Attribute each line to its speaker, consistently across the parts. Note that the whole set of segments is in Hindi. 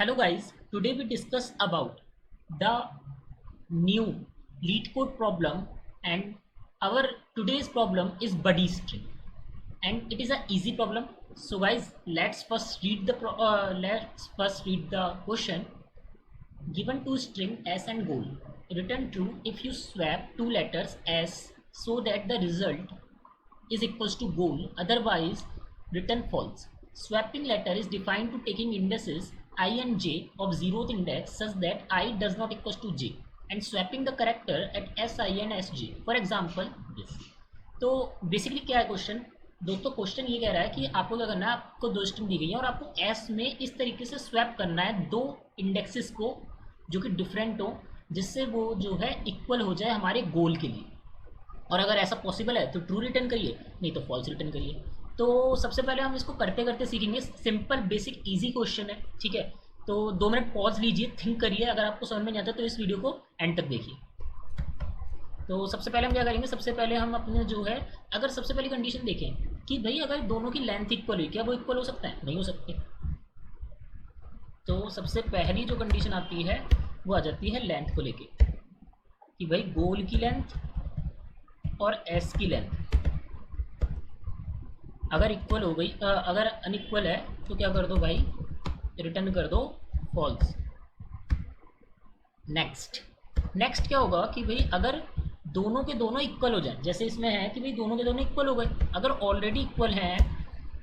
Speaker 1: Hello guys, today we discuss about the new lead code problem, and our today's problem is buddy string, and it is an easy problem. So guys, let's first read the question. Given two string s and goal, return true if you swap two letters s so that the result is equals to goal, otherwise return false. Swapping letter is defined to taking indices I and j of zeroth index such that I does not equals to j and swapping the character at si and sj. For example this. तो बेसिकली क्या है क्वेश्चन दोस्तों? क्वेश्चन ये कह रहा है कि आपको क्या करना है, आपको दो स्ट्रिंग दी गई है और आपको एस में इस तरीके से स्वैप करना है दो इंडेक्सेस को जो कि डिफरेंट हो, जिससे वो जो है इक्वल हो जाए हमारे गोल के लिए। और अगर ऐसा पॉसिबल है तो ट्रू रिटर्न करिए, नहीं तो फॉल्स रिटर्न करिए। तो सबसे पहले हम इसको करते करते सीखेंगे। सिंपल बेसिक इजी क्वेश्चन है, ठीक है। तो 2 मिनट पॉज लीजिए, थिंक करिए। अगर आपको समझ में नहीं आता तो इस वीडियो को एंड तक देखिए। तो सबसे पहले हम क्या करेंगे, सबसे पहले हम अपने जो है, अगर सबसे पहली कंडीशन देखें कि भाई अगर दोनों की लेंथ इक्वल हुई, क्या वो इक्वल हो सकता है? नहीं हो सकते। तो सबसे पहली जो कंडीशन आती है वो आ जाती है लेंथ को लेके कि भाई गोल की लेंथ और एस की लेंथ अगर इक्वल हो गई, अगर अनइक्वल है तो क्या कर दो भाई, रिटर्न कर दो फॉल्स। नेक्स्ट क्या होगा कि भाई अगर दोनों के दोनों इक्वल हो जाए, जैसे इसमें है कि भाई दोनों के दोनों इक्वल हो गए, अगर ऑलरेडी इक्वल हैं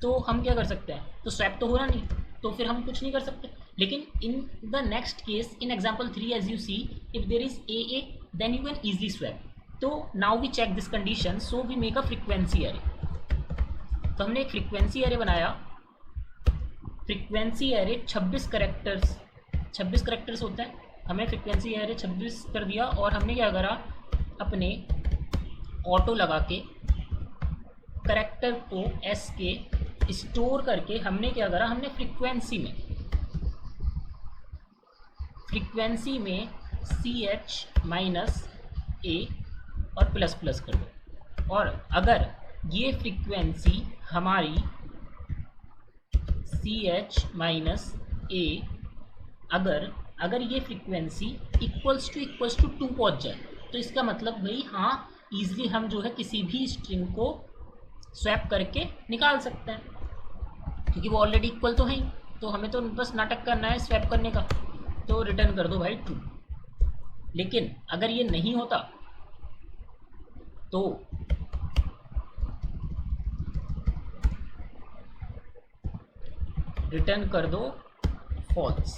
Speaker 1: तो हम क्या कर सकते हैं, तो स्वैप तो हो रहा नहीं, तो फिर हम कुछ नहीं कर सकते। लेकिन in the next case, in example 3 as you see, if there is A then you can easily swap. तो now we check this condition, so we make a frequency array. तो हमने एक फ्रीक्वेंसी एरे बनाया। फ्रीक्वेंसी एरे 26 करेक्टर्स होते हैं। हमने फ्रीक्वेंसी एरे 26 कर दिया और हमने क्या करा, अपने ऑटो लगा के करेक्टर को एस के स्टोर करके हमने क्या करा, हमने फ्रीक्वेंसी में सी एच माइनस ए और प्लस प्लस कर दो। और अगर ये फ्रीक्वेंसी हमारी सी एच माइनस ए अगर ये फ्रीक्वेंसी इक्वल्स टू 2 पहुँच जाए, तो इसका मतलब भाई हाँ, ईजिली हम जो है किसी भी स्ट्रिंग को स्वैप करके निकाल सकते हैं, क्योंकि वो ऑलरेडी इक्वल तो है ही। तो हमें तो बस नाटक करना है स्वैप करने का। तो रिटर्न कर दो भाई ट्रू। लेकिन अगर ये नहीं होता तो रिटर्न कर दो फॉल्स।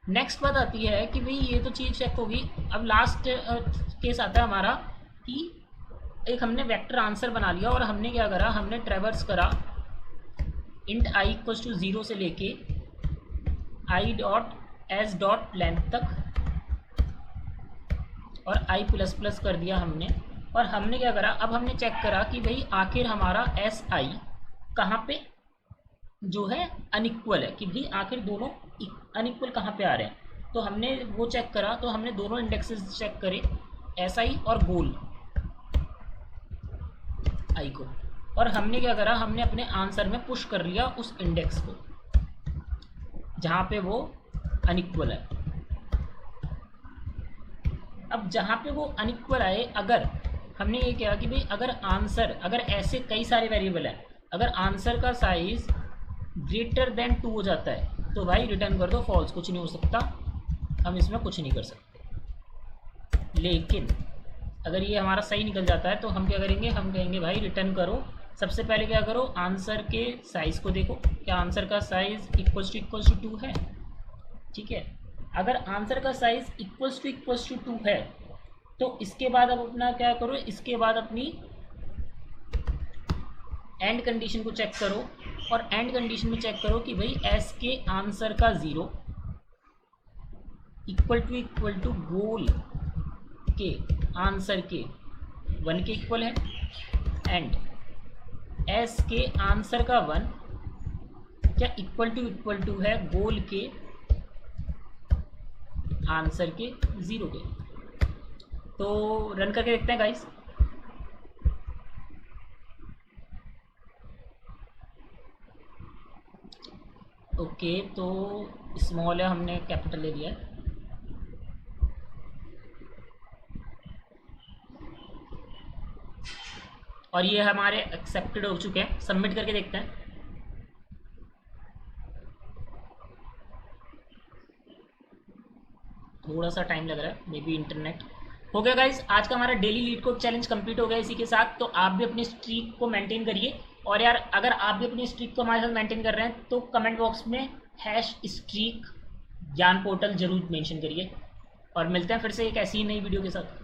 Speaker 1: नेक्स्ट बात आती है कि भाई ये तो चीज़ चेक होगी। अब लास्ट केस आता है हमारा कि एक हमने वेक्टर आंसर बना लिया और हमने क्या करा, हमने ट्रेवर्स करा इंट आई इक्वल्स टू 0 से लेके I dot S dot length तक और आई प्लस प्लस कर दिया हमने। और हमने क्या करा, अब हमने चेक करा कि भाई आखिर हमारा एस आई कहाँ पे जो है अनइक्वल है, कि भाई आखिर दोनों अनइक्वल कहाँ पे आ रहे हैं। तो हमने वो चेक करा, तो हमने दोनों इंडेक्सेस चेक करे, एस आई और गोल आई को, और हमने क्या करा, हमने अपने आंसर में पुश कर लिया उस इंडेक्स को जहाँ पे वो अनइक्वल है। अब जहाँ पे वो अनइक्वल आए, अगर हमने ये किया कि भाई अगर ऐसे कई सारे वेरिएबल है, अगर आंसर का साइज ग्रेटर देन 2 हो जाता है तो भाई रिटर्न कर दो फॉल्स। कुछ नहीं हो सकता, हम इसमें कुछ नहीं कर सकते। लेकिन अगर ये हमारा सही निकल जाता है तो हम क्या करेंगे, हम कहेंगे भाई रिटर्न करो। सबसे पहले क्या करो, आंसर के साइज़ को देखो, क्या आंसर का साइज़ इक्वल्स टू 2 है, ठीक है। अगर आंसर का साइज़ इक्वल्स टू 2 है तो इसके बाद अब अपना क्या करो, इसके बाद अपनी एंड कंडीशन को चेक करो, और एंड कंडीशन में चेक करो कि भाई एस के आंसर का 0 इक्वल टू गोल के आंसर के 1 के इक्वल है, एंड एस के आंसर का 1 क्या इक्वल टू है गोल के आंसर के 0 के। तो रन करके देखते हैं गाइस। ओके, तो स्मॉल है, हमने कैपिटल ले लिया है। और ये हमारे एक्सेप्टेड हो चुके हैं। सबमिट करके देखते हैं। थोड़ा सा टाइम लग रहा है, मे बी इंटरनेट। हो गया गाइज, आज का हमारा daily leet code challenge complete हो गया इसी के साथ। तो आप भी अपनी स्ट्रीक को मेंटेन करिए। और यार, अगर आप भी अपनी स्ट्रीक को हमारे साथ मेंटेन कर रहे हैं तो कमेंट बॉक्स में #स्ट्रीक ज्ञान पोर्टल जरूर मेंशन करिए। और मिलते हैं फिर से एक ऐसी ही नई वीडियो के साथ।